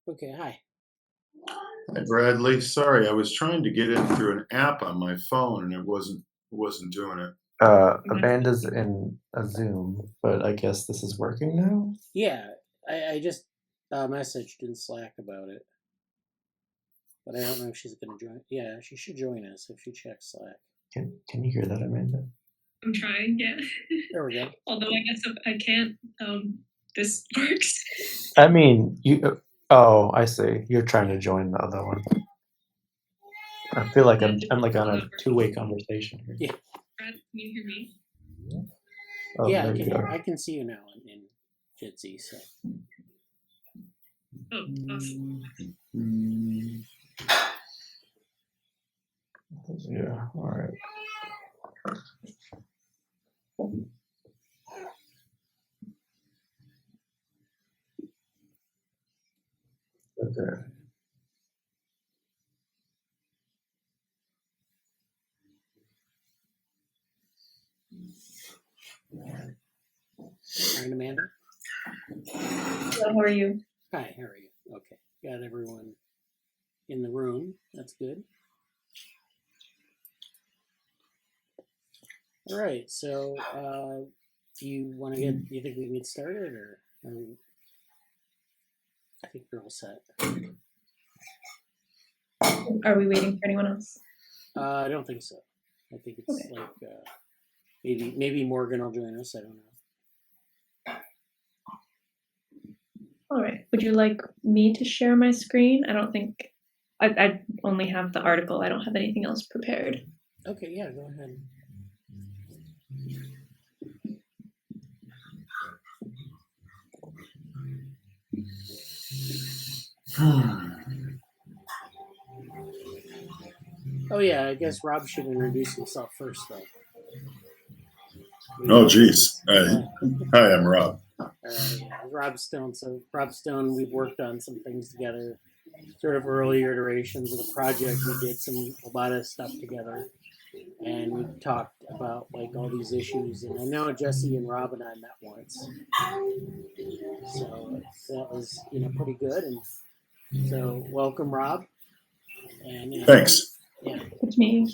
Okay, hi. Hi, Bradley. Sorry, I was trying to get in through an app on my phone and it wasn't doing it. Amanda's in a Zoom, but I guess this is working now? Yeah, I just messaged in Slack about it. But I don't know if she's going to join. Yeah, she should join us if she checks Slack. Can you hear that, Amanda? I'm trying, yeah. There we go. Although I guess if I can't, this works. I mean, you. Oh, I see. You're trying to join the other one. I feel like I'm like on a two-way conversation here. Yeah. Brad, can you hear me? Oh, yeah, there you go. I can see you now in Jitsi. So. Oh, awesome. Yeah. All right. Okay. Hi, Amanda. Hello, how are you? Hi, how are you? Okay, got everyone in the room. That's good. All right, so do you think we can get started, or I think we're all set. Are we waiting for anyone else? I don't think so. I think it's okay. Like maybe Morgan will join us. I don't know. All right. Would you like me to share my screen? I don't think I only have the article. I don't have anything else prepared. Okay, yeah, go ahead. Oh yeah, I guess Rob should introduce himself first, though. Oh, geez. Hi, I'm Rob. Rob Stone. So Rob Stone, we've worked on some things together, sort of earlier iterations of the project. We did a lot of stuff together, and we talked about like all these issues. And I know Jesse and Rob and I met once, so that was pretty good. And so welcome, Rob. And thanks. Yeah. It's me.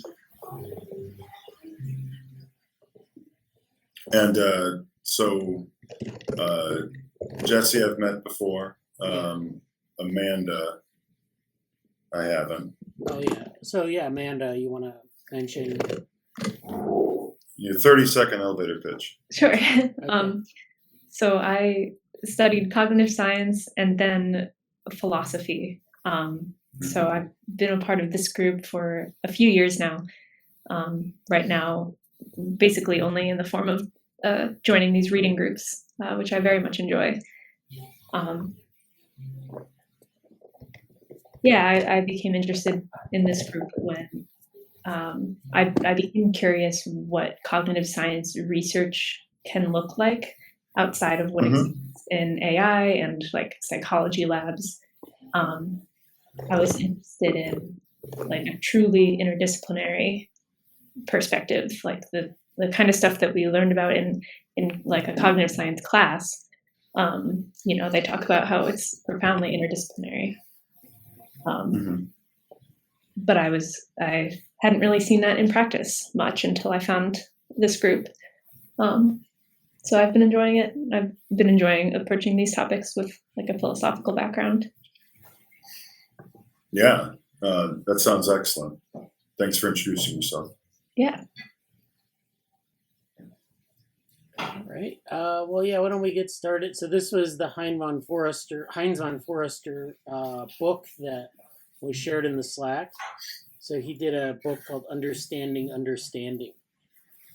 And so Jesse I've met before. Amanda I haven't. Oh yeah. So yeah, Amanda, you want to mention your 30-second elevator pitch? Sure. Okay. So I studied cognitive science and then philosophy. So I've been a part of this group for a few years now. Right now, basically only in the form of joining these reading groups, which I very much enjoy. I became interested in this group when I became curious what cognitive science research can look like outside of what exists in AI and like psychology labs. I was interested in like a truly interdisciplinary perspective, like the kind of stuff that we learned about in like a cognitive science class. They talk about how it's profoundly interdisciplinary. But I hadn't really seen that in practice much until I found this group. So I've been enjoying it. I've been enjoying approaching these topics with like a philosophical background. Yeah, that sounds excellent. Thanks for introducing yourself. Yeah. All right. Why don't we get started? So this was the Heinz von Forester book that was shared in the Slack. So he did a book called Understanding Understanding.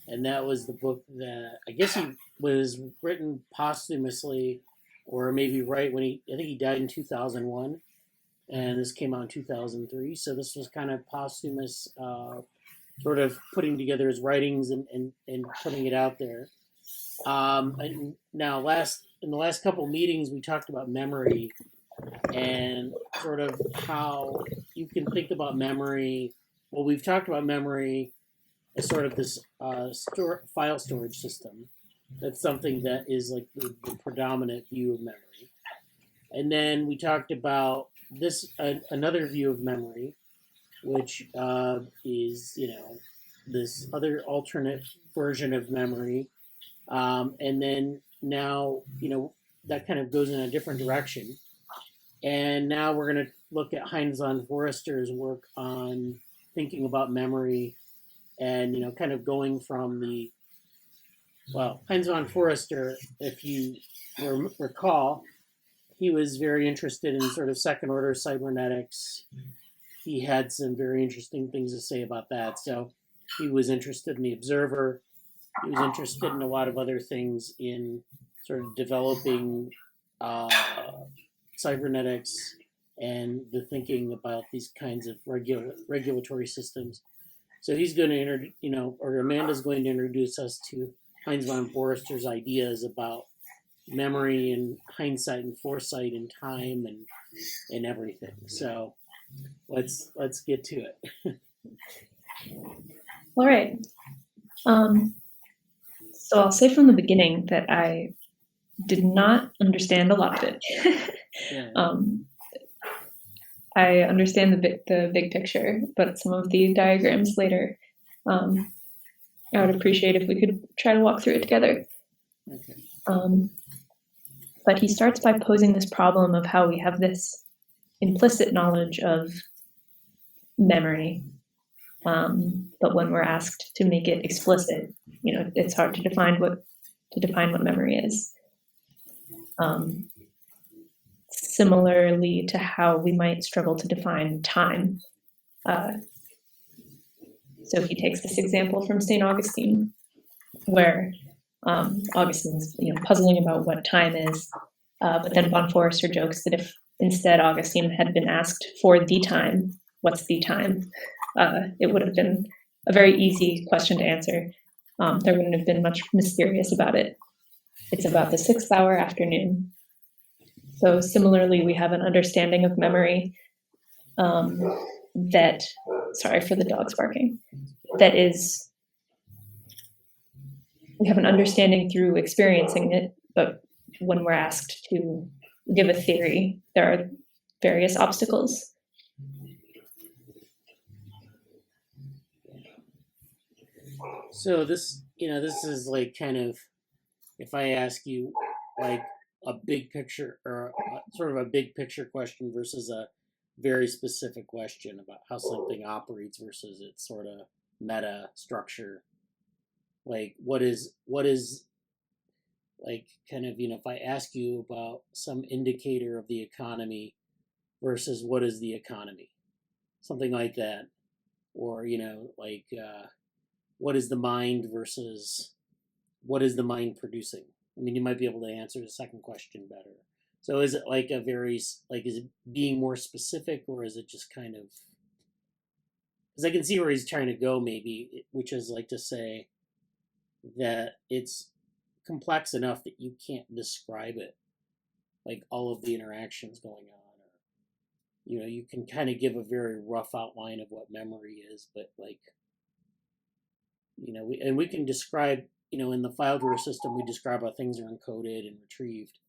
And that was the book that I guess he was written posthumously, or maybe right when I think he died in 2001. And this came out in 2003. So this was kind of posthumous, sort of putting together his writings and putting it out there. And now in the last couple of meetings, we talked about memory and sort of how you can think about memory. Well, we've talked about memory as sort of this file storage system. That's something that is like the predominant view of memory. And then we talked about this another view of memory, which is, this other alternate version of memory. And then now, that kind of goes in a different direction. And now we're going to look at Heinz von Foerster's work on thinking about memory and, kind of going from Heinz von Foerster, if you recall, he was very interested in sort of second order cybernetics. He had some very interesting things to say about that. So he was interested in the observer. He was interested in a lot of other things in sort of developing cybernetics and the thinking about these kinds of regulatory systems. So he's going to, or Amanda's going to introduce us to Heinz von Foerster's ideas about memory and hindsight and foresight and time and everything. So let's get to it. All right. So I'll say from the beginning that I did not understand a lot of it. Yeah. I understand the big picture, but some of the diagrams later, I would appreciate if we could try to walk through it together. Okay. But he starts by posing this problem of how we have this implicit knowledge of memory, but when we're asked to make it explicit, it's hard to define what memory is. Similarly to how we might struggle to define time. So he takes this example from St. Augustine, where Augustine's puzzling about what time is, but then von Foerster jokes that if instead Augustine had been asked for the time, what's the time, it would have been a very easy question to answer. There wouldn't have been much mysterious about it. It's about the 6th hour afternoon. So similarly, we have an understanding of memory that, sorry for the dogs barking, that is, we have an understanding through experiencing it, but when we're asked to give a theory, there are various obstacles. So this is like kind of, if I ask you like a big picture or sort of a big picture question versus a very specific question about how something operates versus its sort of meta structure. Like what is like kind of, if I ask you about some indicator of the economy versus what is the economy, something like that, or what is the mind versus what is the mind producing? I mean, you might be able to answer the second question better. So is it like is it being more specific, or is it just kind of, because I can see where he's trying to go maybe, which is like to say that it's complex enough that you can't describe it, like all of the interactions going on, or, you can kind of give a very rough outline of what memory is, but like, we can describe, in the file drawer system, we describe how things are encoded and retrieved,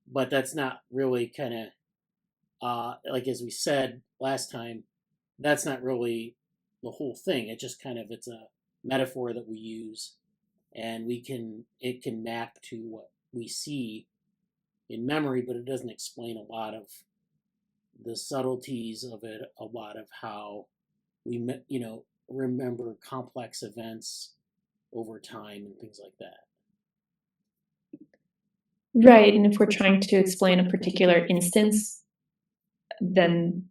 but that's not really kind of, like as we said last time, that's not really the whole thing. It just kind of, it's a metaphor that we use, and it can map to what we see in memory, but it doesn't explain a lot of the subtleties of it, a lot of how we, remember complex events over time and things like that. Right, and if we're trying to explain a particular instance, then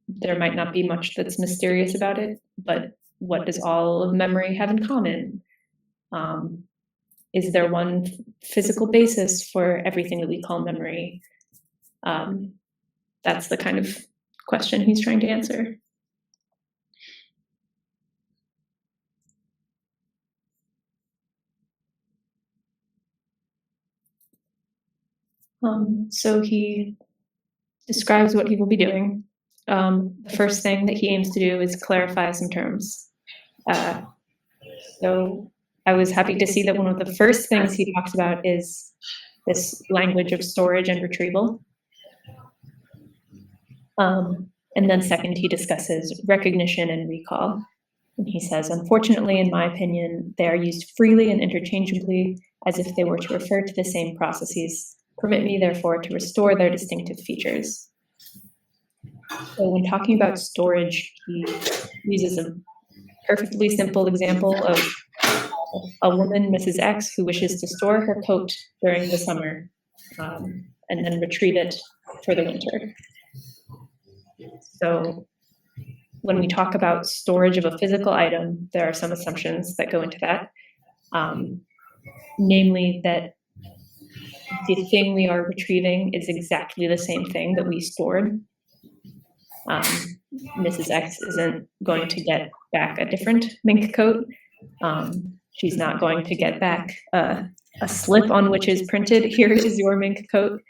there might not be much that's mysterious about it, but what does all of memory have in common? Is there one physical basis for everything that we call memory? That's the kind of question he's trying to answer. So he describes what he will be doing. The first thing that he aims to do is clarify some terms. So I was happy to see that one of the first things he talks about is this language of storage and retrieval. And then second, he discusses recognition and recall. And he says, unfortunately, in my opinion, they are used freely and interchangeably as if they were to refer to the same processes. Permit me, therefore, to restore their distinctive features. So when talking about storage, he uses a perfectly simple example of a woman, Mrs. X, who wishes to store her coat during the summer and then retrieve it for the winter. So when we talk about storage of a physical item, there are some assumptions that go into that, namely that the thing we are retrieving is exactly the same thing that we stored. Mrs. X isn't going to get back a different mink coat. She's not going to get back a slip on which is printed, here is your mink coat.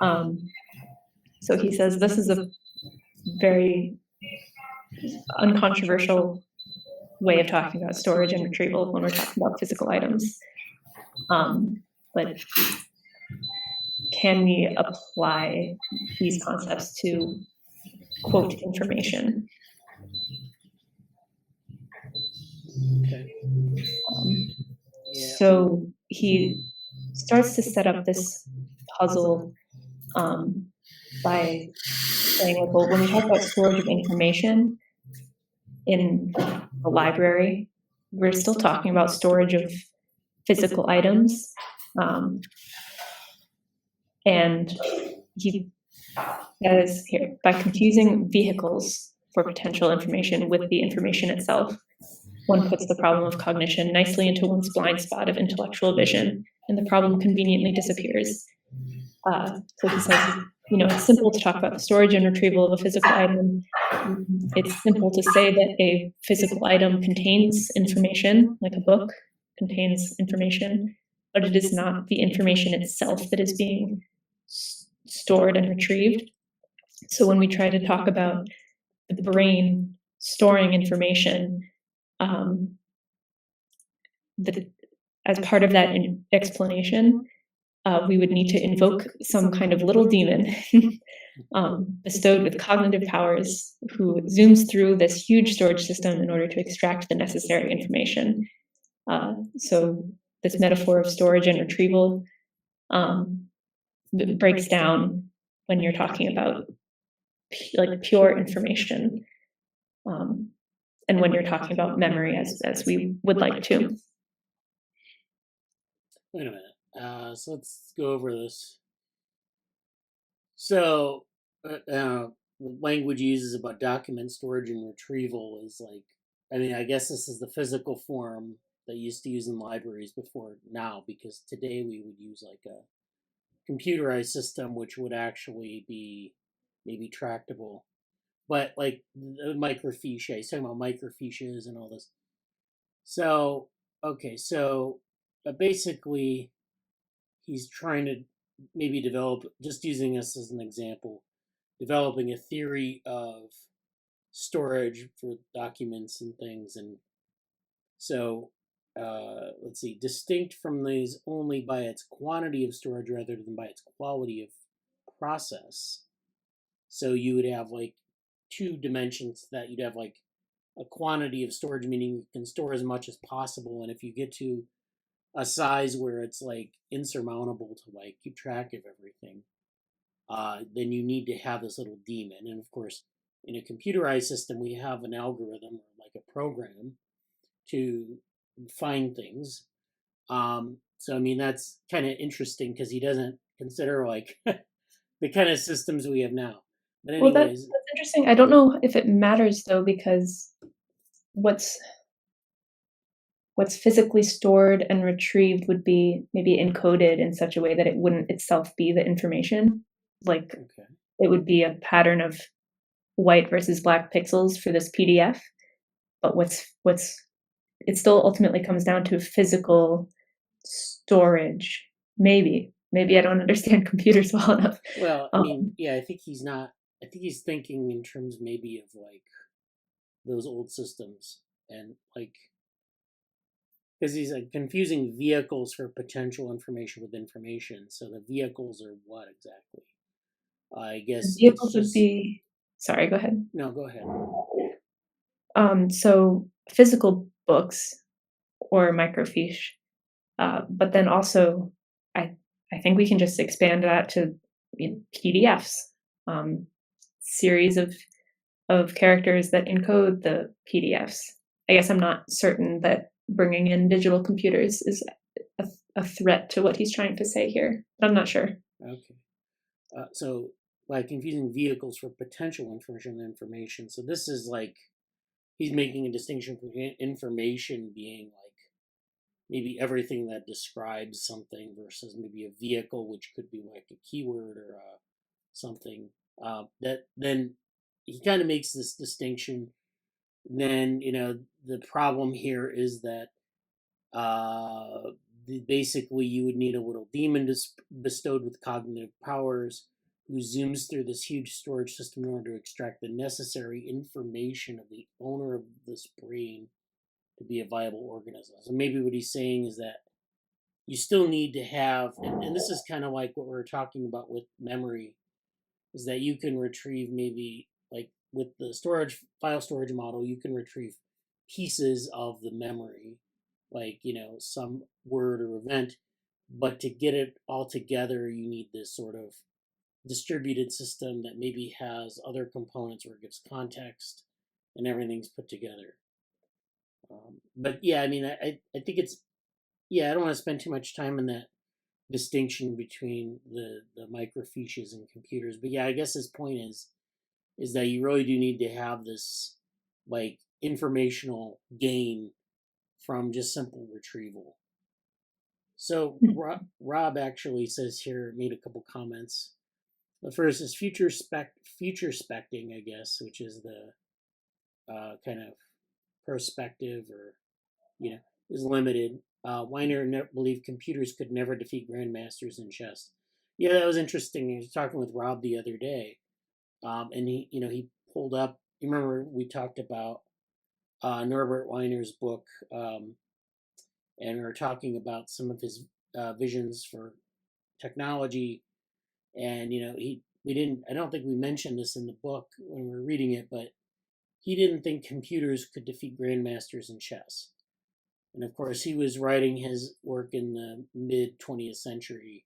So he says this is a very uncontroversial way of talking about storage and retrieval when we're talking about physical items. But can we apply these concepts to quote information? Okay. Yeah. So he starts to set up this puzzle by saying, well, when we talk about storage of information in the library, we're still talking about storage of physical items. And he says here, by confusing vehicles for potential information with the information itself, one puts the problem of cognition nicely into one's blind spot of intellectual vision, and the problem conveniently disappears. So he says, it's simple to talk about the storage and retrieval of a physical item. It's simple to say that a physical item contains information, like a book contains information, but it is not the information itself that is being stored and retrieved. So when we try to talk about the brain storing information, as part of that explanation, we would need to invoke some kind of little demon bestowed with cognitive powers who zooms through this huge storage system in order to extract the necessary information. So this metaphor of storage and retrieval breaks down when you're talking about like pure information, and when you're talking about memory as we would like to. Wait a minute. So let's go over this. So the language uses about document storage and retrieval is like, I guess this is the physical form they used to use in libraries before now, because today we would use like a computerized system, which would actually be maybe tractable. But like the microfiche, he's talking about microfiches and all this. So, okay, so basically he's trying to maybe develop, just using this as an example, developing a theory of storage for documents and things. And so, let's see, distinct from these only by its quantity of storage rather than by its quality of process. So you would have like two dimensions, that you'd have like a quantity of storage, meaning you can store as much as possible. And if you get to a size where it's like insurmountable to like keep track of everything, then you need to have this little demon. And of course, in a computerized system, we have an algorithm or like a program to find things. So that's kind of interesting because he doesn't consider like the kind of systems we have now. But anyways, well, that's interesting. I don't know if it matters though, because what's physically stored and retrieved would be maybe encoded in such a way that it wouldn't itself be the information. Like It would be a pattern of white versus black pixels for this PDF. But it still ultimately comes down to physical storage. Maybe I don't understand computers well enough. Well, I think he's not. I think he's thinking in terms maybe of like those old systems, and like, because he's like confusing vehicles for potential information with information. So the vehicles are what exactly? I guess Vehicles it's would just be, sorry, go ahead. no. Go ahead. So physical books or microfiche, but then also I think we can just expand that to PDFs, series of characters that encode the PDFs. I guess I'm not certain that bringing in digital computers is a threat to what he's trying to say here. I'm not sure. Okay. So by confusing vehicles for potential information. So this is like he's making a distinction between information being like maybe everything that describes something versus maybe a vehicle, which could be like a keyword or something. That then he kind of makes this distinction. Then the problem here is that basically you would need a little demon bestowed with cognitive powers who zooms through this huge storage system in order to extract the necessary information of the owner of this brain to be a viable organism. So maybe what he's saying is that you still need to have, and this is kind of like what we were talking about with memory, is that you can retrieve maybe like with the file storage model, you can retrieve pieces of the memory, like some word or event, but to get it all together, you need this sort of distributed system that maybe has other components where it gives context and everything's put together. But yeah, I mean, I think it's, yeah, I don't want to spend too much time on that distinction between the microfiches and computers. But yeah, I guess his point is that you really do need to have this like informational gain from just simple retrieval. So Rob actually says here, made a couple comments. The first is future specting, I guess, which is the kind of perspective or is limited. Weiner believed computers could never defeat grandmasters in chess. Yeah, that was interesting. I was talking with Rob the other day, and he pulled up. You remember we talked about Norbert Weiner's book, and we were talking about some of his visions for technology, and we didn't. I don't think we mentioned this in the book when we were reading it, but he didn't think computers could defeat grandmasters in chess. And of course, he was writing his work in the mid 20th century.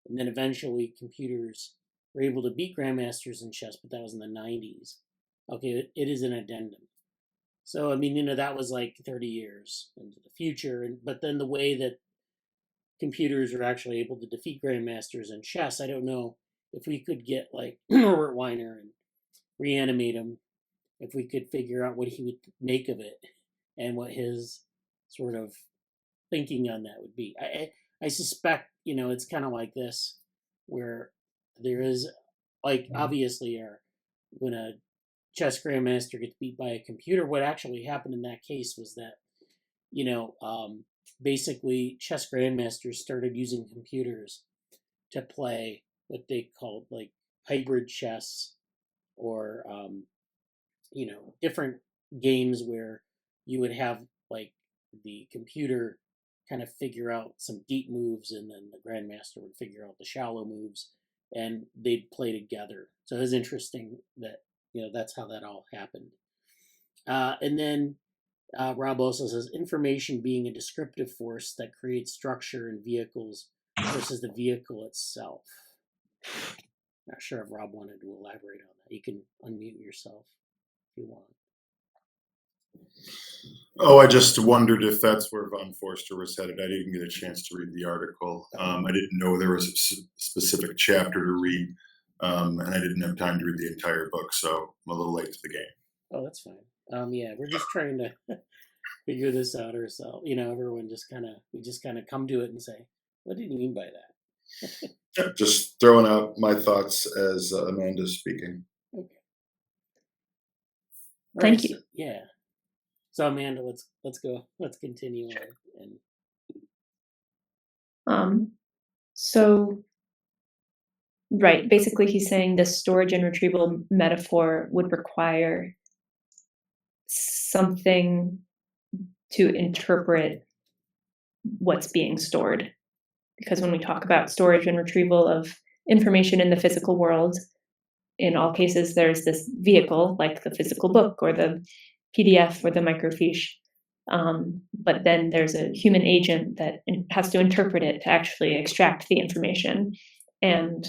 And then eventually, computers were able to beat grandmasters in chess, but that was in the 90s. Okay, it is an addendum. So, I mean, that was like 30 years into the future. But then the way that computers are actually able to defeat grandmasters in chess, I don't know if we could get like Norbert Weiner and reanimate him, if we could figure out what he would make of it and what his sort of thinking on that would be. I suspect it's kind of like this, where there is like obviously when a chess grandmaster gets beat by a computer, what actually happened in that case was that basically chess grandmasters started using computers to play what they called like hybrid chess or different games where you would have like the computer kind of figure out some deep moves and then the grandmaster would figure out the shallow moves and they'd play together. So it was interesting that that's how that all happened. And then Rob also says information being a descriptive force that creates structure in vehicles versus the vehicle itself. Not sure if Rob wanted to elaborate on that. You can unmute yourself if you want. Oh, I just wondered if that's where Von Forster was headed. I didn't get a chance to read the article. I didn't know there was a specific chapter to read, and I didn't have time to read the entire book, so I'm a little late to the game. Oh, that's fine. Yeah, we're just trying to figure this out ourselves. Everyone just kind of come to it and say, "What did you mean by that?" Just throwing out my thoughts as Amanda's speaking. Okay. Thank you. So, yeah. So Amanda, let's go. Let's continue on. So right, basically he's saying the storage and retrieval metaphor would require something to interpret what's being stored. Because when we talk about storage and retrieval of information in the physical world. In all cases, there's this vehicle, like the physical book or the PDF or the microfiche. But then there's a human agent that has to interpret it to actually extract the information. And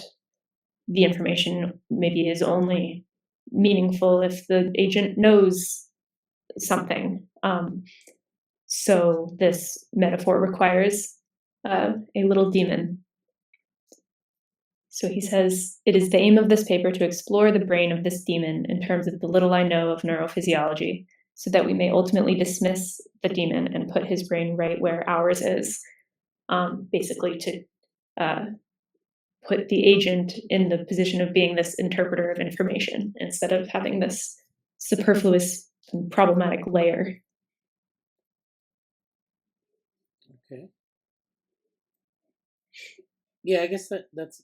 the information maybe is only meaningful if the agent knows something. So this metaphor requires a little demon. So he says, it is the aim of this paper to explore the brain of this demon in terms of the little I know of neurophysiology, so that we may ultimately dismiss the demon and put his brain right where ours is, basically to put the agent in the position of being this interpreter of information instead of having this superfluous and problematic layer. Okay. Yeah, I guess that's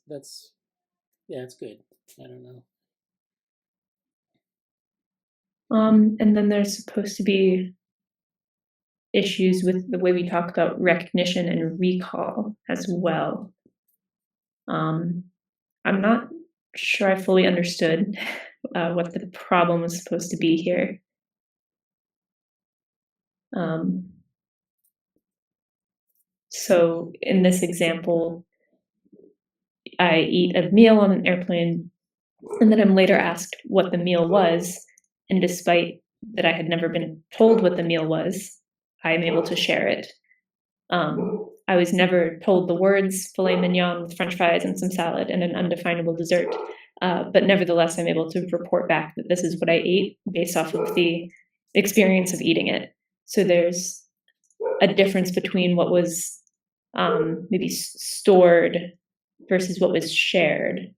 yeah, it's good. I don't know. And then there's supposed to be issues with the way we talk about recognition and recall as well. I'm not sure I fully understood what the problem was supposed to be here. So in this example, I eat a meal on an airplane, and then I'm later asked what the meal was, and despite that I had never been told what the meal was, I am able to share it. I was never told the words filet mignon with french fries and some salad and an undefinable dessert, but nevertheless, I'm able to report back that this is what I ate based off of the experience of eating it. So there's a difference between what was maybe stored versus what was shared.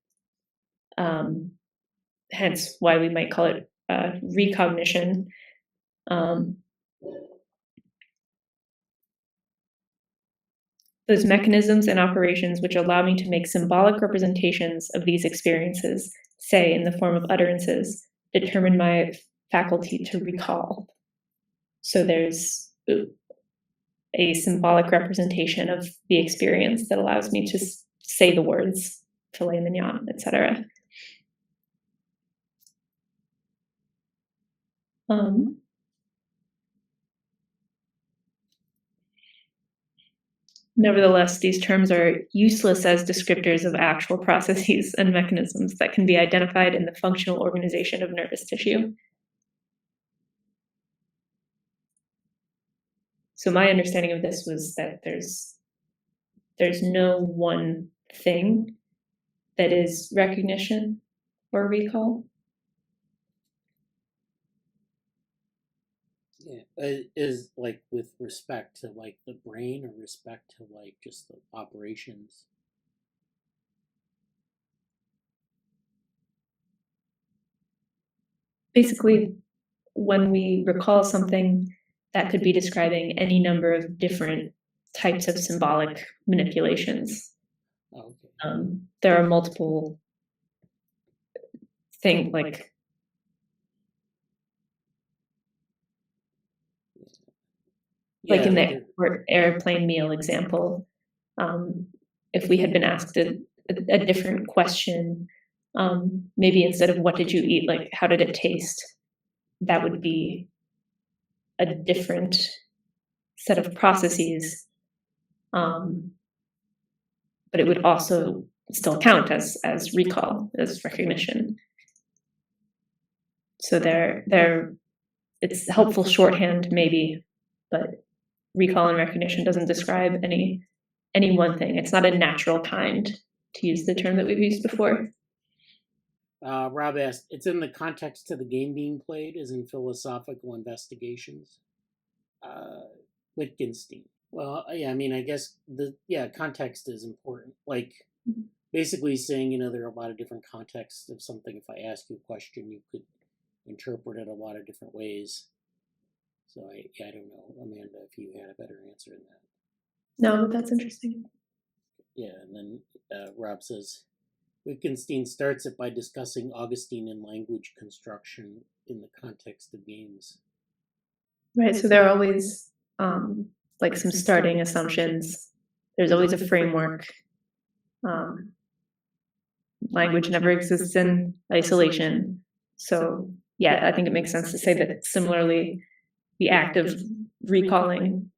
Hence why we might call it recognition. Those mechanisms and operations which allow me to make symbolic representations of these experiences, say in the form of utterances, determine my faculty to recall. So there's a symbolic representation of the experience that allows me to say the words filet mignon, etc. Nevertheless, these terms are useless as descriptors of actual processes and mechanisms that can be identified in the functional organization of nervous tissue. So my understanding of this was that there's no one thing that is recognition or recall. Yeah, is like with respect to like the brain or respect to like just the operations. Basically, when we recall something, that could be describing any number of different types of symbolic manipulations. Oh, okay. There are multiple things like in the airplane meal example, if we had been asked a different question, maybe instead of what did you eat, like how did it taste, that would be a different set of processes, but it would also still count as recall, as recognition. So it's helpful shorthand maybe, but recall and recognition doesn't describe any one thing. It's not a natural kind, to use the term that we've used before. Rob asked, it's in the context of the game being played, as in philosophical investigations. Wittgenstein. Well, yeah, I mean, I guess context is important. Like, basically saying, there are a lot of different contexts of something. If I ask you a question, you could interpret it a lot of different ways. So I don't know, Amanda, if you had a better answer than that. No, but that's interesting. Yeah, and then Rob says, Wittgenstein starts it by discussing Augustine language construction in the context of games. Right, so there are always like some starting assumptions. There's always a framework. language never exists in isolation. So yeah, I think it makes sense to say that similarly, the act of recalling,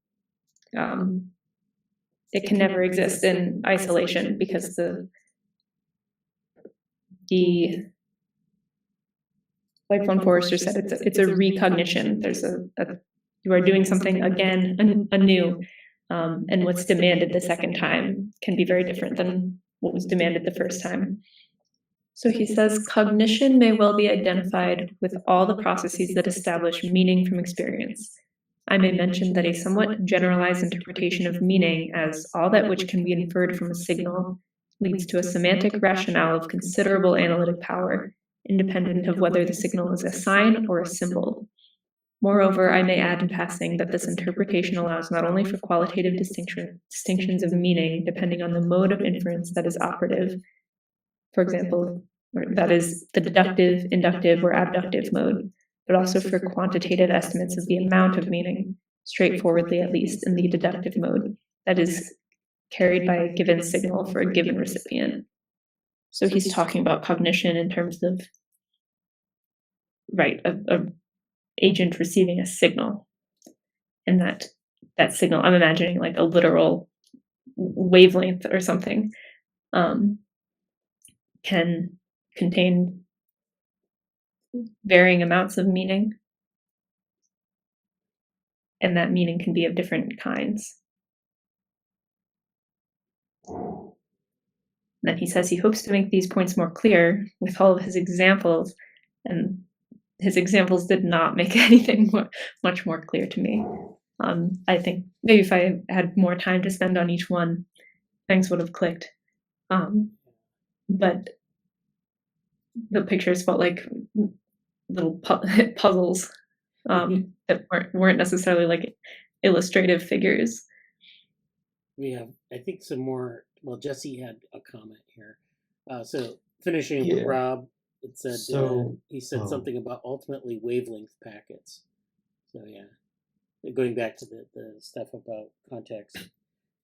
it can never exist in isolation because the like von Forester said, it's a recognition. There's you are doing something again, anew, and what's demanded the second time can be very different than what was demanded the first time. So he says, cognition may well be identified with all the processes that establish meaning from experience. I may mention that a somewhat generalized interpretation of meaning as all that which can be inferred from a signal leads to a semantic rationale of considerable analytic power, independent of whether the signal is a sign or a symbol. Moreover, I may add in passing that this interpretation allows not only for qualitative distinctions of meaning depending on the mode of inference that is operative, for example, that is the deductive, inductive, or abductive mode, but also for quantitative estimates of the amount of meaning, straightforwardly at least in the deductive mode, that is carried by a given signal for a given recipient. So he's talking about cognition in terms of, right, a agent receiving a signal, and that signal, I'm imagining like a literal wavelength or something, can contain varying amounts of meaning, and that meaning can be of different kinds. And then he says he hopes to make these points more clear with all of his examples, and his examples did not make anything much more clear to me. I think maybe if I had more time to spend on each one, things would have clicked. But the pictures felt like little puzzles that weren't necessarily like illustrative figures. We have, I think, some more. Well, Jesse had a comment here. So finishing with Rob, it said he said something about ultimately wavelength packets. So yeah, going back to the stuff about context,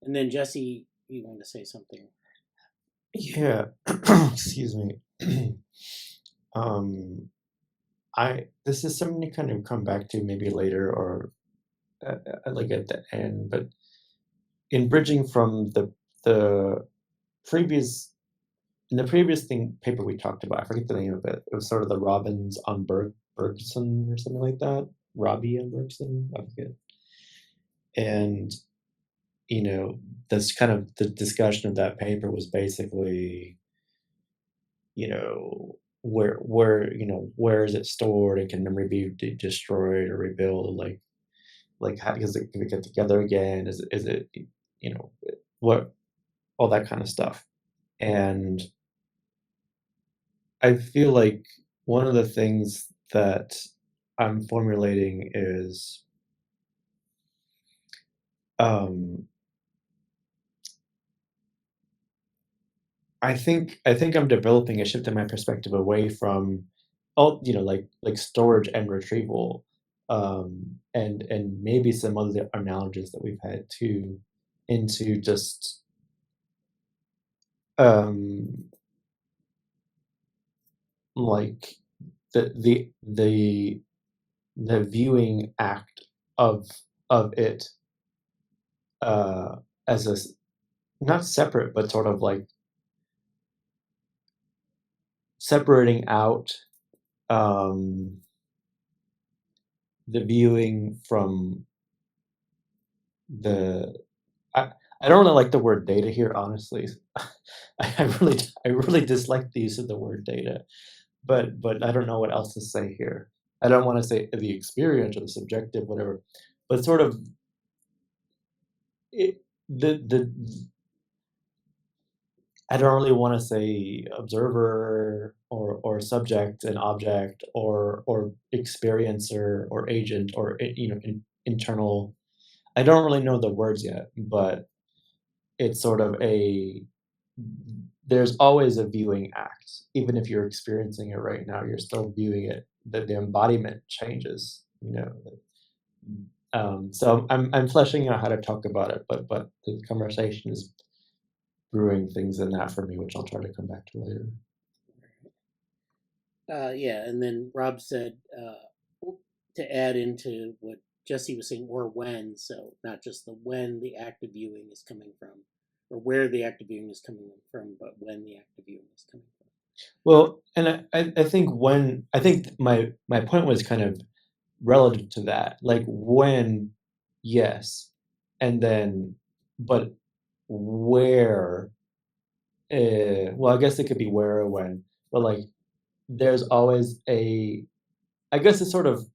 and then Jesse, you want to say something? Yeah, excuse me. This is something to kind of come back to maybe later or like at the end, but in bridging from the previous paper we talked about, I forget the name of it. It was sort of the Robbins on Bergson or something like that. Robbie on Bergson, I forget. And that's kind of the discussion of that paper was basically, where is it stored and can memory be destroyed or rebuilt? Like how does it get together again? Is it what, all that kind of stuff. And I feel like one of the things that I'm formulating is I think I'm developing a shift in my perspective away from like storage and retrieval, and maybe some other analogies that we've had too, into just like the viewing act of it as a not separate but sort of like separating out the viewing from I don't really like the word data here, honestly. I really dislike the use of the word data, but I don't know what else to say here. I don't want to say the experience or the subjective, whatever, but sort of I don't really want to say observer or subject and object or experiencer or agent or internal. I don't really know the words yet, but it's sort of there's always a viewing act. Even if you're experiencing it right now, you're still viewing it. The embodiment changes, So I'm fleshing out how to talk about it, but the conversation is brewing things in that for me, which I'll try to come back to later. Yeah, and then Rob said to add into what Jesse was saying, or when, so not just the when the active viewing is coming from, or where the active viewing is coming from, but when the active viewing is coming from. Well, and I think my point was kind of relative to that. Like when, yes, and then, but where? Well, I guess it could be where or when, but like there's always a. I guess it's sort of.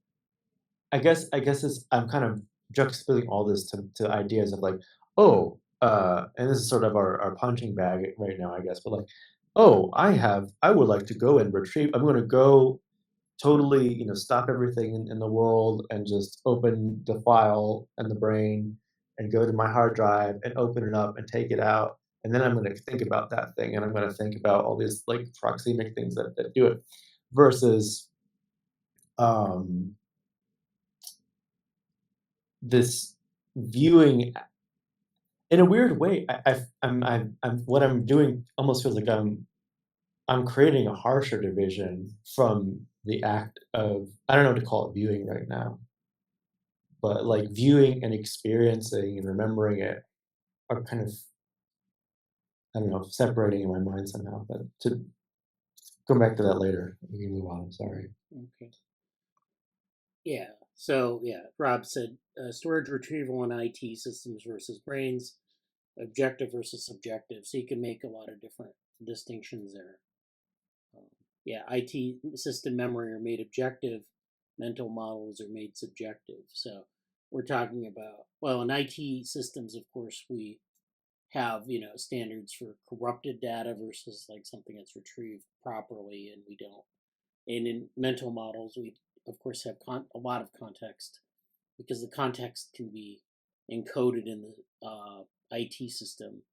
I guess it's. I'm kind of juxtaposing all this to ideas of like, oh, and this is sort of our punching bag right now, I guess. But like, oh, I would like to go and retrieve. I'm going to go totally, stop everything in the world and just open the file and the brain and go to my hard drive and open it up and take it out. And then I'm going to think about that thing and I'm going to think about all these like proxemic things that do it versus um, this viewing in a weird way. I'm what I'm doing almost feels like I'm creating a harsher division from the act of, I don't know what to call it, viewing right now, but like viewing and experiencing and remembering it are kind of, I don't know, separating in my mind somehow. But to come back to that later, we can move on. I'm sorry. Okay. Yeah. So yeah, Rob said storage retrieval in IT systems versus brains, objective versus subjective. So you can make a lot of different distinctions there. Yeah, IT system memory are made objective, mental models are made subjective. So we're talking about, well, in IT systems, of course, we have, standards for corrupted data versus like something that's retrieved properly, and we don't. And in mental models, we, of course, have a lot of context because the context can be encoded in the IT system.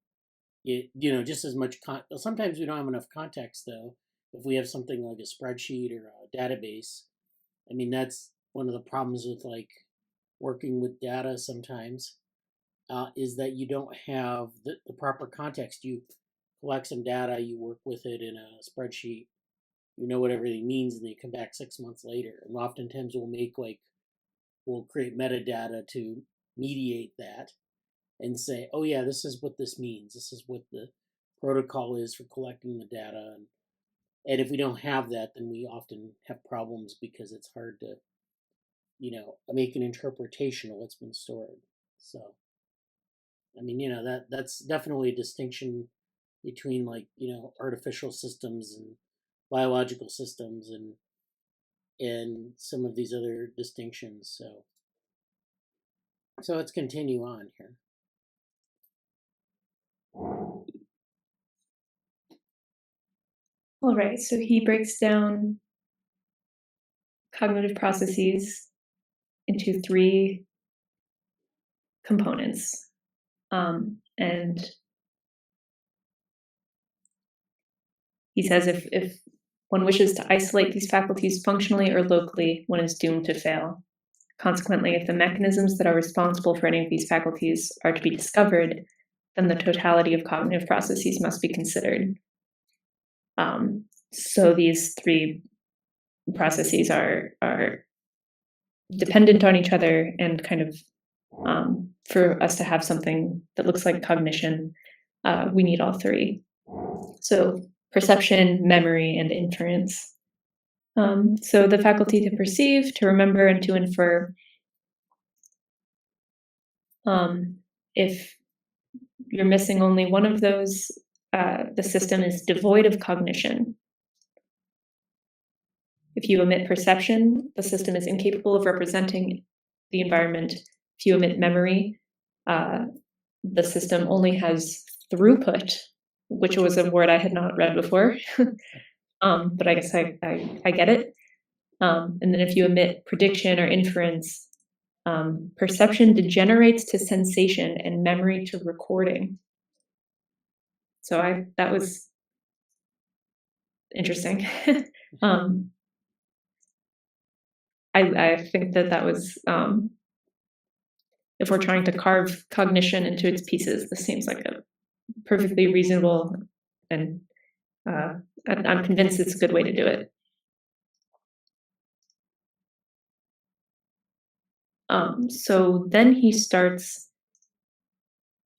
Just as much. Sometimes we don't have enough context, though. If we have something like a spreadsheet or a database, I mean, that's one of the problems with like working with data sometimes, is that you don't have the proper context. You collect some data, you work with it in a spreadsheet, you know what everything means, and then you come back 6 months later. And oftentimes we'll create metadata to mediate that and say, oh yeah, this is what this means. This is what the protocol is for collecting the data. And if we don't have that, then we often have problems because it's hard to, make an interpretation of what's been stored. So, I mean, that's definitely a distinction between like, artificial systems and biological systems and some of these other distinctions. So let's continue on here. All right, so he breaks down cognitive processes into three components. And he says if one wishes to isolate these faculties functionally or locally, one is doomed to fail. Consequently, if the mechanisms that are responsible for any of these faculties are to be discovered, then the totality of cognitive processes must be considered. So these three processes are dependent on each other, and kind of for us to have something that looks like cognition, we need all three. So perception, memory, and inference. So the faculty to perceive, to remember, and to infer. If you're missing only one of those, the system is devoid of cognition. If you omit perception, the system is incapable of representing the environment. If you omit memory, the system only has throughput, which was a word I had not read before, but I guess I get it. And then if you omit prediction or inference, perception degenerates to sensation and memory to recording. So that was interesting. I think that was, if we're trying to carve cognition into its pieces, this seems like a perfectly reasonable, and I'm convinced it's a good way to do it. So then he starts,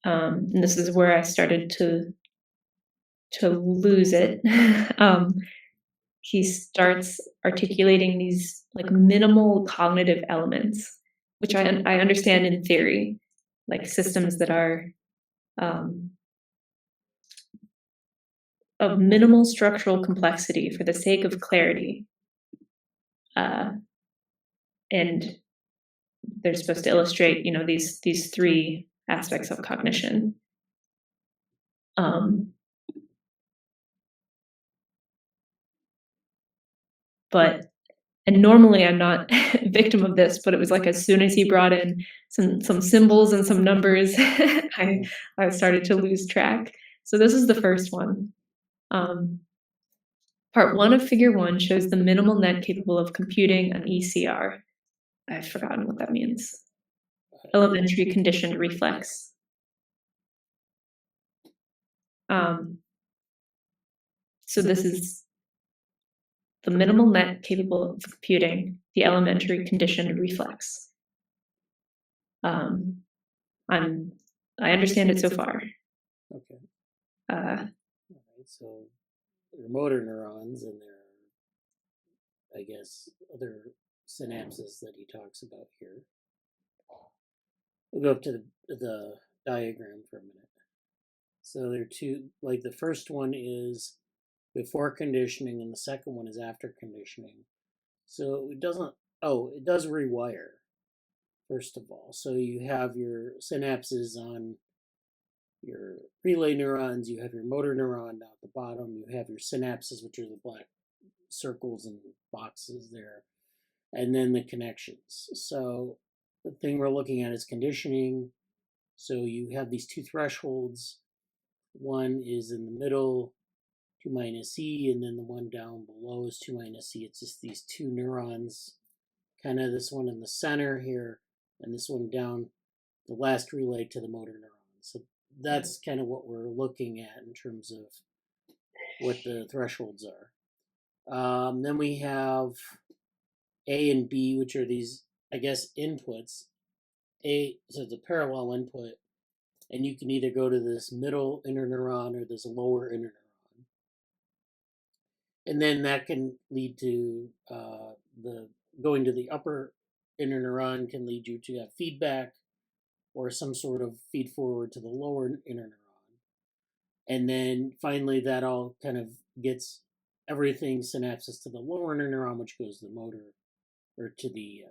and this is where I started to lose it. He starts articulating these like minimal cognitive elements, which I understand in theory, like systems that are of minimal structural complexity for the sake of clarity. And they're supposed to illustrate, these three aspects of cognition. And normally I'm not a victim of this, but it was like as soon as he brought in some symbols and some numbers, I started to lose track. So this is the first one. Part 1 of Figure 1 shows the minimal net capable of computing an ECR. I've forgotten what that means. Elementary conditioned reflex. So this is the minimal net capable of computing the elementary conditioned reflex. I understand it so far. Okay. All right, so there are motor neurons and there are, I guess, other synapses that he talks about here. We'll go up to the diagram for a minute. So there are two, like the first one is before conditioning and the second one is after conditioning. So it does rewire, first of all. So you have your synapses on your relay neurons, you have your motor neuron down at the bottom, you have your synapses, which are the black circles and boxes there, and then the connections. So the thing we're looking at is conditioning. So you have these two thresholds. One is in the middle, 2 minus E, and then the one down below is 2 minus E. It's just these two neurons, kind of this one in the center here, and this one down the last relay to the motor neuron. So that's kind of what we're looking at in terms of what the thresholds are. Then we have A and B, which are these, I guess, inputs. So it's a parallel input, and you can either go to this middle interneuron or this lower interneuron. And then that can lead to going to the upper interneuron can lead you to have feedback or some sort of feed forward to the lower interneuron. And then finally that all kind of gets everything synapses to the lower interneuron, which goes to the motor or to the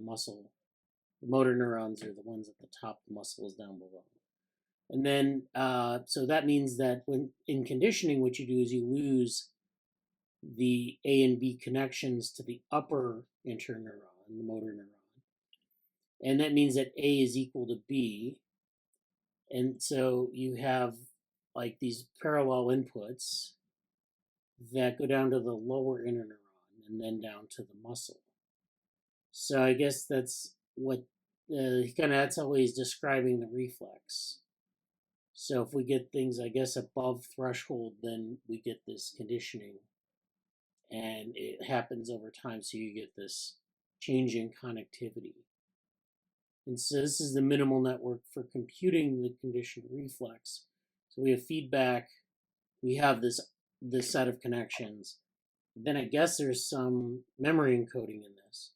muscle. The motor neurons are the ones at the top, the muscle is down below. And then, so that means that when in conditioning, what you do is you lose the A and B connections to the upper interneuron, the motor neuron. And that means that A is equal to B. And so you have like these parallel inputs that go down to the lower interneuron and then down to the muscle. So I guess that's what that's how he's describing the reflex. So if we get things, I guess, above threshold, then we get this conditioning. And it happens over time, so you get this change in connectivity. And so this is the minimal network for computing the conditioned reflex. So we have feedback, we have this set of connections. Then I guess there's some memory encoding in this,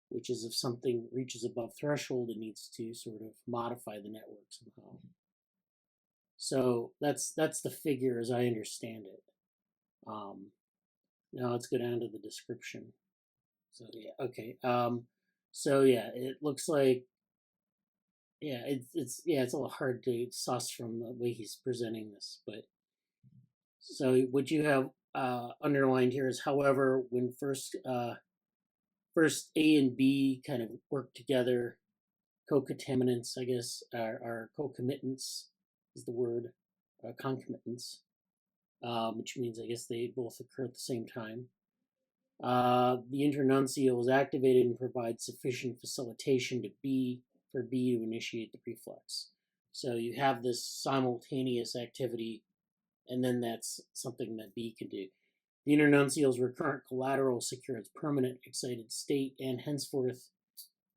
which is if something reaches above threshold, it needs to sort of modify the network somehow. So that's the figure as I understand it. Now let's go down to the description. So yeah, okay. So yeah, it looks like it's a little hard to suss from the way he's presenting this, but so what you have underlined here is, however, when first A and B kind of work together, concomitants, I guess, are concomitants is the word, concomitants, which means I guess they both occur at the same time. The internuncio is activated and provides sufficient facilitation for B to initiate the reflex. So you have this simultaneous activity, and then that's something that B can do. The internuncial's recurrent collateral secure its permanent excited state, and henceforth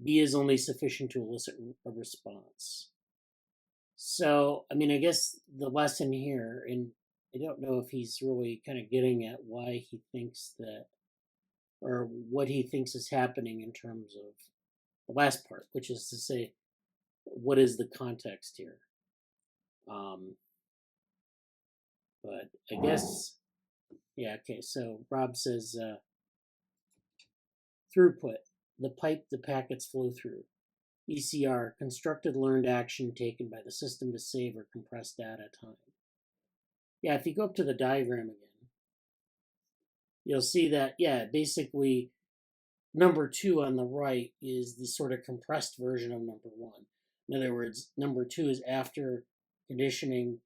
B is only sufficient to elicit a response. So, I mean, I guess the lesson here, and I don't know if he's really kind of getting at why he thinks that, or what he thinks is happening in terms of the last part, which is to say, what is the context here? But I guess, yeah, okay, so Rob says, throughput, the pipe the packets flow through. ECR, constructed learned action taken by the system to save or compress data time. Yeah, if you go up to the diagram again, you'll see that, yeah, basically number 2 on the right is the sort of compressed version of number 1. In other words, number 2 is after conditioning,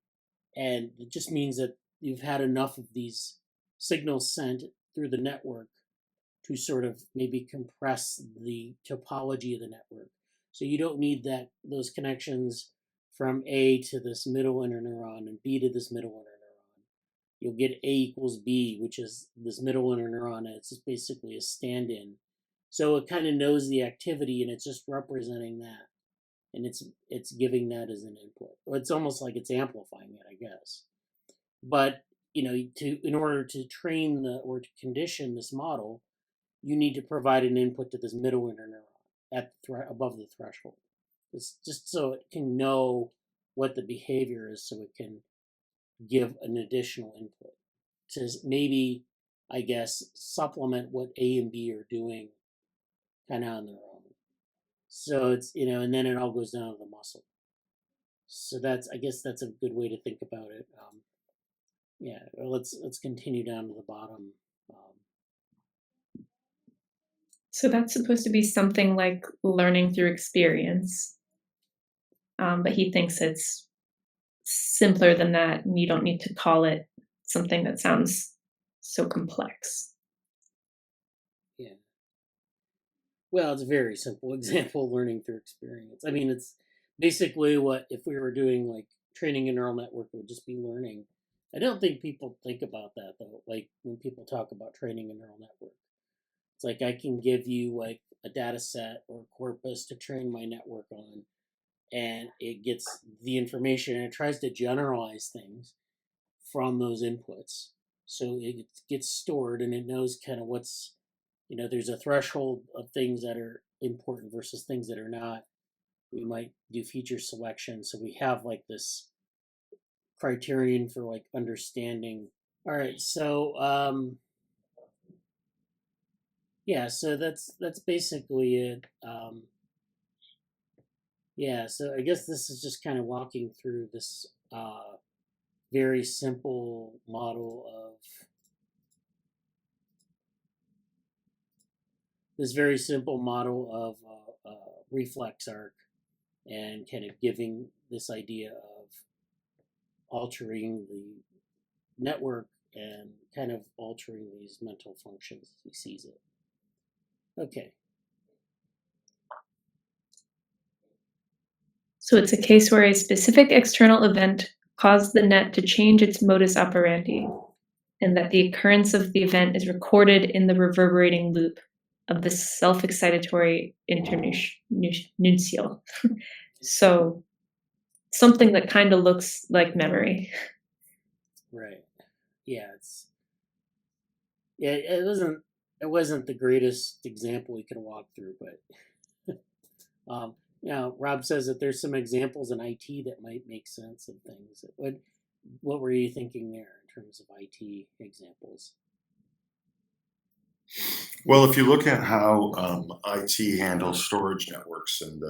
and it just means that you've had enough of these signals sent through the network to sort of maybe compress the topology of the network. So you don't need those connections from A to this middle interneuron and B to this middle interneuron. You'll get A equals B, which is this middle interneuron, and it's just basically a stand-in. So it kind of knows the activity, and it's just representing that, and it's giving that as an input. It's almost like it's amplifying it, I guess. But in order to train or to condition this model, you need to provide an input to this middle interneuron above the threshold. It's just so it can know what the behavior is, so it can give an additional input to maybe, I guess, supplement what A and B are doing kind of on their own. So it's, and then it all goes down to the muscle. So I guess that's a good way to think about it. Yeah, let's continue down to the bottom. So that's supposed to be something like learning through experience. But he thinks it's simpler than that, and you don't need to call it something that sounds so complex. Yeah. Well, it's a very simple example of learning through experience. I mean, it's basically what, if we were doing like training a neural network, it would just be learning. I don't think people think about that, though. Like when people talk about training a neural network, it's like I can give you like a data set or a corpus to train my network on, and it gets the information and it tries to generalize things from those inputs. So it gets stored and it knows kind of what's, there's a threshold of things that are important versus things that are not. We might do feature selection. So we have like this criterion for like understanding. All right. So, yeah, so that's basically it. Yeah, so I guess this is just kind of walking through this very simple model of reflex arc, and kind of giving this idea of altering the network and kind of altering these mental functions as he sees it. Okay. So it's a case where a specific external event caused the net to change its modus operandi, and that the occurrence of the event is recorded in the reverberating loop of the self-excitatory internuncial. So something that kind of looks like memory. Right. Yeah, it wasn't the greatest example we could walk through, but now Rob says that there's some examples in IT that might make sense of things. What were you thinking there in terms of IT examples? Well, if you look at how IT handles storage networks and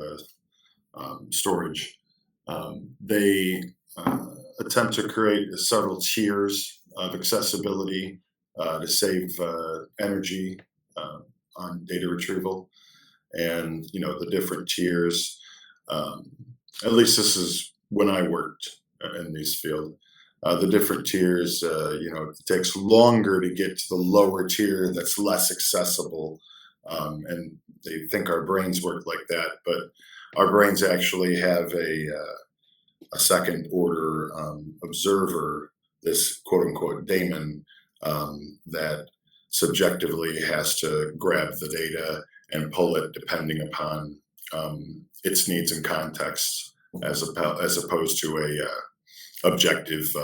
storage, they attempt to create several tiers of accessibility to save energy on data retrieval. And, the different tiers, at least this is when I worked in this field, the different tiers, it takes longer to get to the lower tier that's less accessible. And they think our brains work like that, but our brains actually have a second order observer, this quote unquote daemon, that subjectively has to grab the data and pull it depending upon its needs and contexts, as opposed to a objective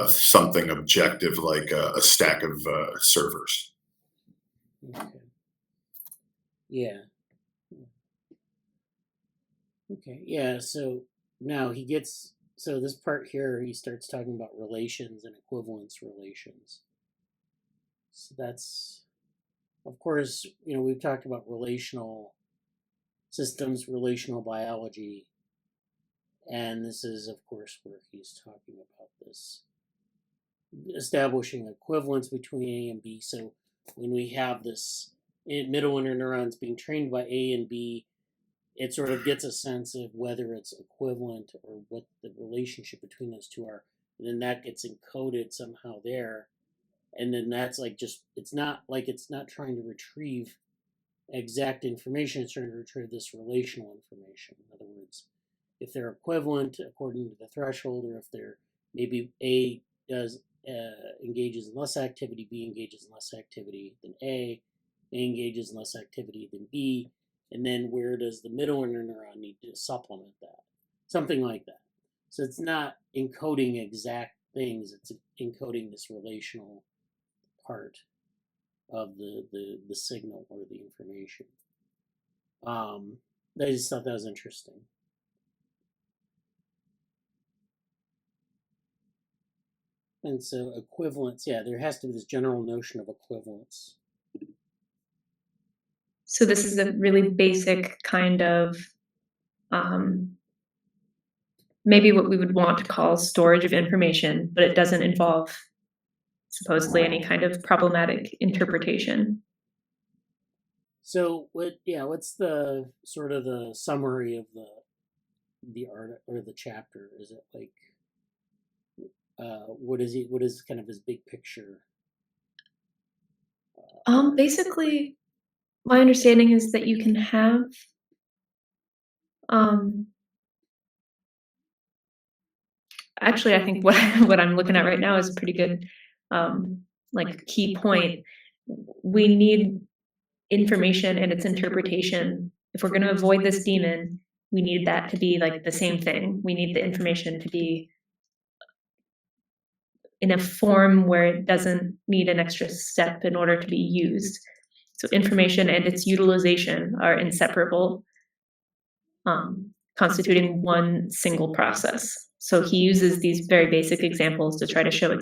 something objective like a stack of servers. Okay. Yeah. Okay. Yeah. So now so this part here, he starts talking about relations and equivalence relations. So that's, of course, we've talked about relational systems, relational biology, and this is, of course, where he's talking about this establishing equivalence between A and B. So when we have this middle interneurons being trained by A and B, it sort of gets a sense of whether it's equivalent or what the relationship between those two are. And then that gets encoded somehow there. And then that's like it's not trying to retrieve exact information, it's trying to retrieve this relational information. In other words, if they're equivalent according to the threshold, or if they're maybe A engages in less activity, B engages in less activity than A engages in less activity than B, and then where does the middle interneuron need to supplement that? Something like that. So it's not encoding exact things, it's encoding this relational part of the signal or the information. I just thought that was interesting. And so equivalence, yeah, there has to be this general notion of equivalence. So this is a really basic kind of maybe what we would want to call storage of information, but it doesn't involve supposedly any kind of problematic interpretation. So what's the sort of the summary of the art or the chapter? Is it like what is kind of his big picture? Basically, my understanding is that you can have actually, I think what I'm looking at right now is a pretty good like key point. We need information and its interpretation. If we're going to avoid this demon, we need that to be like the same thing. We need the information to be in a form where it doesn't need an extra step in order to be used. So information and its utilization are inseparable, constituting one single process. So he uses these very basic examples to try to show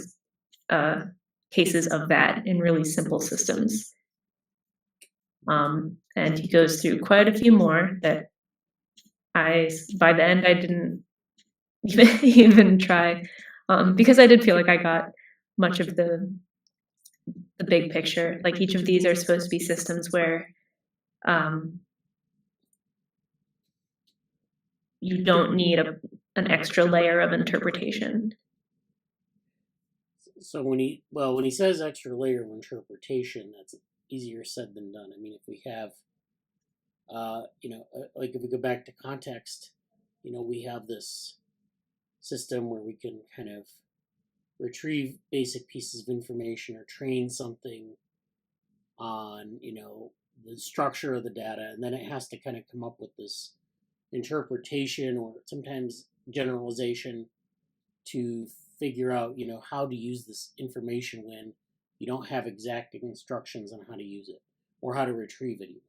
cases of that in really simple systems. And he goes through quite a few more that by the end, I didn't even try, because I did feel like I got much of the big picture. Like each of these are supposed to be systems where you don't need an extra layer of interpretation. So when he says extra layer of interpretation, that's easier said than done. I mean, if we have, like if we go back to context, we have this system where we can kind of retrieve basic pieces of information or train something on, the structure of the data, and then it has to kind of come up with this interpretation or sometimes generalization to figure out, how to use this information when you don't have exact instructions on how to use it or how to retrieve it, even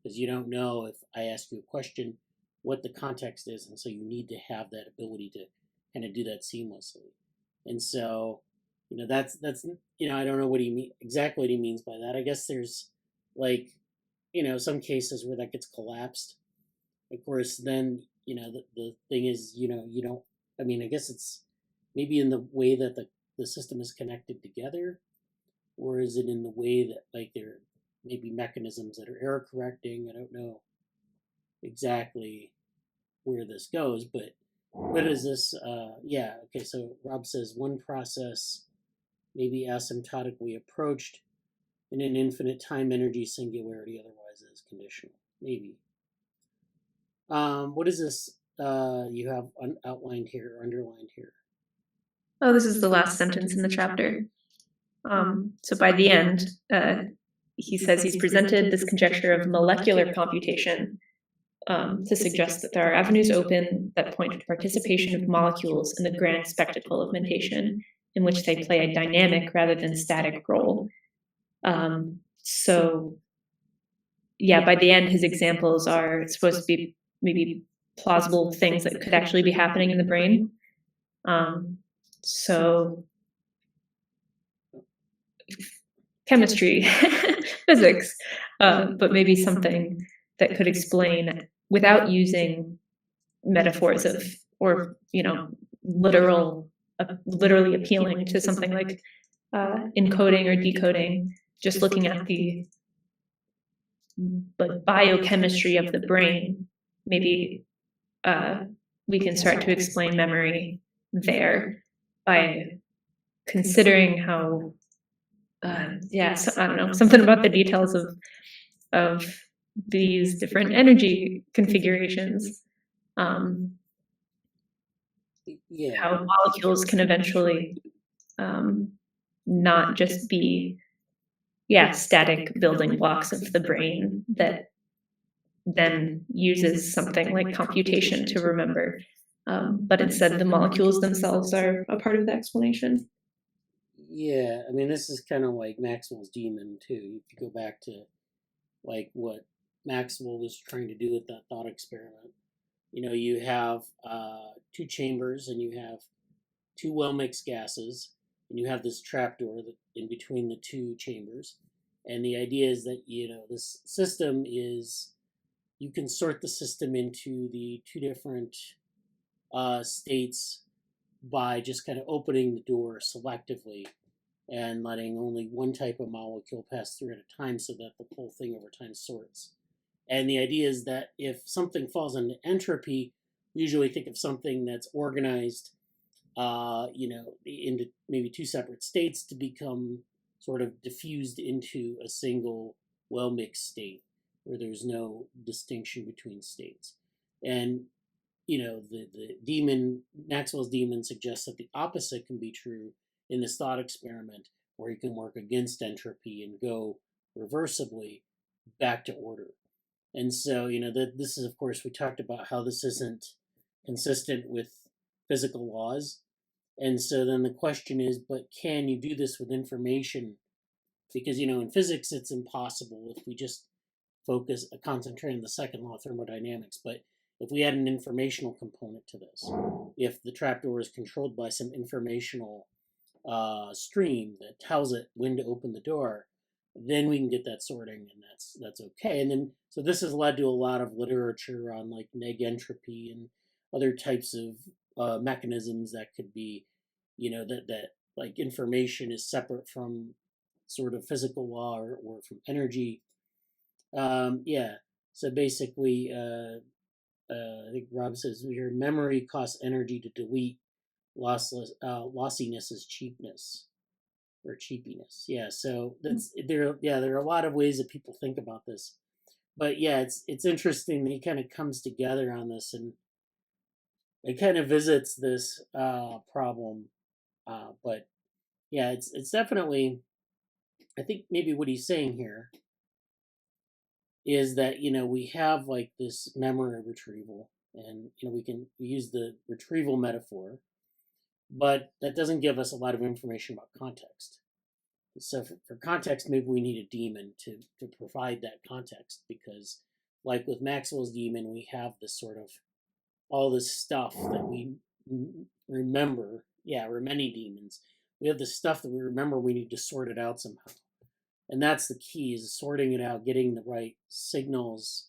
because you don't know, if I ask you a question, what the context is, and so you need to have that ability to kind of do that seamlessly. And so, that's I don't know what exactly what he means by that. I guess there's like, some cases where that gets collapsed. Of course, then the thing is, you don't. I mean, I guess it's maybe in the way that the system is connected together, or is it in the way that like there may be mechanisms that are error correcting? I don't know exactly where this goes, but what is this? Okay. So Rob says one process may be asymptotically approached in an infinite time energy singularity, otherwise it is conditional. Maybe. What is this you have outlined here or underlined here? Oh, this is the last sentence in the chapter. So by the end, he says he's presented this conjecture of molecular computation to suggest that there are avenues open that point to participation of molecules in the grand spectacle of mentation, in which they play a dynamic rather than static role. So, yeah, by the end, his examples are supposed to be maybe plausible things that could actually be happening in the brain. So, chemistry, physics, but maybe something that could explain without using metaphors of, or literally appealing to something like encoding or decoding, just looking at the biochemistry of the brain. Maybe we can start to explain memory there by considering how I don't know, something about the details of these different energy configurations. How molecules can eventually not just be static building blocks of the brain that then uses something like computation to remember, but instead the molecules themselves are a part of the explanation. Yeah, I mean, this is kind of like Maxwell's demon too. If you go back to like what Maxwell was trying to do with that thought experiment, you have two chambers and you have two well-mixed gases, and you have this trapdoor in between the two chambers. And the idea is that this system is, you can sort the system into the two different states by just kind of opening the door selectively and letting only one type of molecule pass through at a time so that the whole thing over time sorts. And the idea is that if something falls into entropy, we usually think of something that's organized, into maybe two separate states to become sort of diffused into a single well-mixed state where there's no distinction between states. And the demon, Maxwell's demon, suggests that the opposite can be true in this thought experiment, where you can work against entropy and go reversibly back to order. And so, this is, of course, we talked about how this isn't consistent with physical laws. And so then the question is, but can you do this with information? Because, in physics, it's impossible if we just concentrate on the second law of thermodynamics. But if we add an informational component to this, if the trapdoor is controlled by some informational stream that tells it when to open the door, then we can get that sorting, and that's okay. And then, so this has led to a lot of literature on like neg entropy and other types of mechanisms that could be, that like information is separate from sort of physical law or from energy. So basically, I think Rob says your memory costs energy to delete. Lossiness is cheapness or cheapiness. Yeah, so there are a lot of ways that people think about this, but it's interesting that he kind of comes together on this, and it kind of visits this problem. But it's definitely, I think maybe what he's saying here is that we have like this memory retrieval, and we use the retrieval metaphor, but that doesn't give us a lot of information about context. So for context, maybe we need a daemon to provide that context, because like with Maxwell's daemon, we have this sort of all this stuff that we remember. Yeah, or many daemons. We have this stuff that we remember, we need to sort it out somehow. And that's the key, is sorting it out, getting the right signals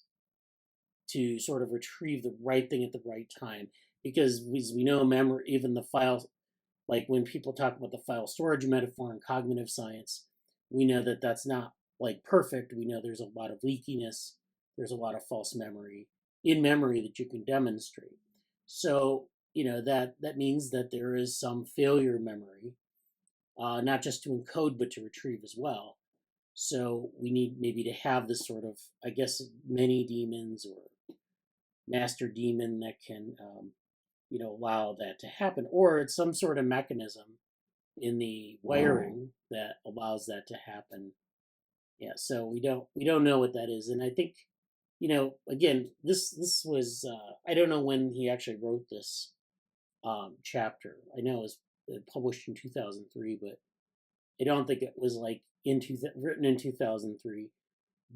to sort of retrieve the right thing at the right time. Because as we know, memory, even the file, like when people talk about the file storage metaphor in cognitive science, we know that that's not like perfect. We know there's a lot of leakiness. There's a lot of false memory in memory that you can demonstrate. So, that means that there is some failure memory, not just to encode, but to retrieve as well. So we need maybe to have this sort of, I guess, many daemons or master daemon that can, allow that to happen, or it's some sort of mechanism in the wiring that allows that to happen. Yeah, so we don't know what that is, and I think, again, this was I don't know when he actually wrote this chapter. I know it was published in 2003, but I don't think it was like written in 2003.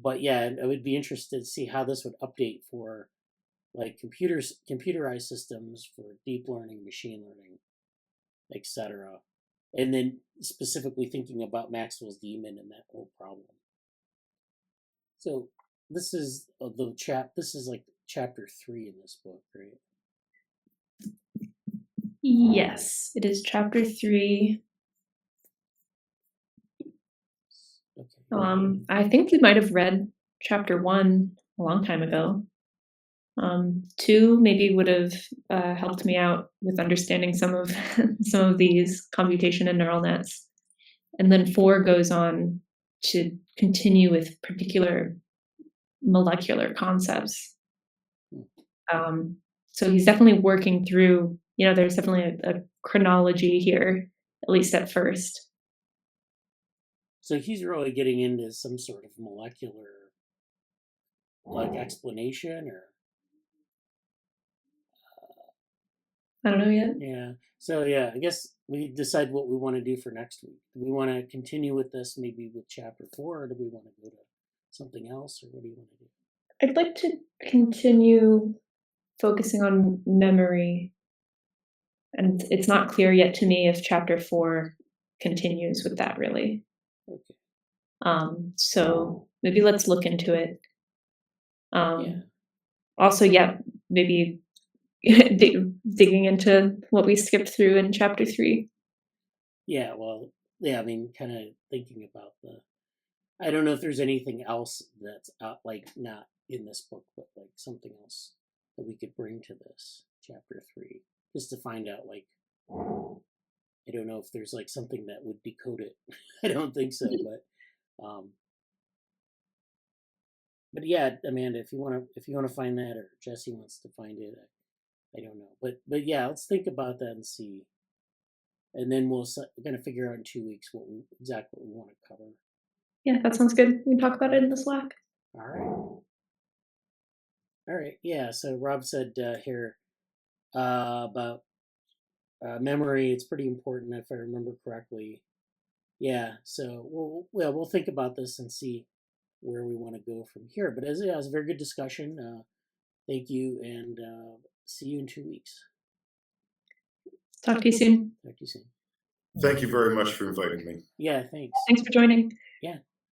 But yeah, I would be interested to see how this would update for like computerized systems for deep learning, machine learning, etc. And then specifically thinking about Maxwell's demon and that whole problem. So this is This is like chapter 3 in this book, right? Yes, it is chapter 3. Okay. I think we might have read chapter 1 a long time ago. 2 maybe would have helped me out with understanding some of some of these computation and neural nets, and then 4 goes on to continue with particular molecular concepts. So he's definitely working through. There's definitely a chronology here, at least at first. So he's really getting into some sort of molecular like explanation, or I don't know yet. yeah. So yeah, I guess we decide what we want to do for next week. Do we want to continue with this maybe with chapter 4, or do we want to go to something else, or what do you want to do? I'd like to continue focusing on memory, and it's not clear yet to me if chapter 4 continues with that really. Okay. So maybe let's look into it. Yeah. Also, yeah, maybe digging into what we skipped through in chapter 3. Yeah, well, yeah, I mean, kind of thinking about I don't know if there's anything else that's like not in this book, but like something else that we could bring to this chapter 3, just to find out, like, I don't know if there's like something that would decode it. I don't think so, but yeah, Amanda, if you want to find that, or Jesse wants to find it, I don't know, but yeah, let's think about that and see, and then we're gonna figure out in 2 weeks exactly what we want to cover. Yeah, that sounds good. We can talk about it in the Slack. All right. Yeah. So Rob said here about memory. It's pretty important, if I remember correctly. Yeah. So we'll think about this and see where we want to go from here. But it was a very good discussion. Thank you, and see you in 2 weeks. Talk to you soon. Talk to you soon. Thank you very much for inviting me. Yeah. Thanks. Thanks for joining. Yeah.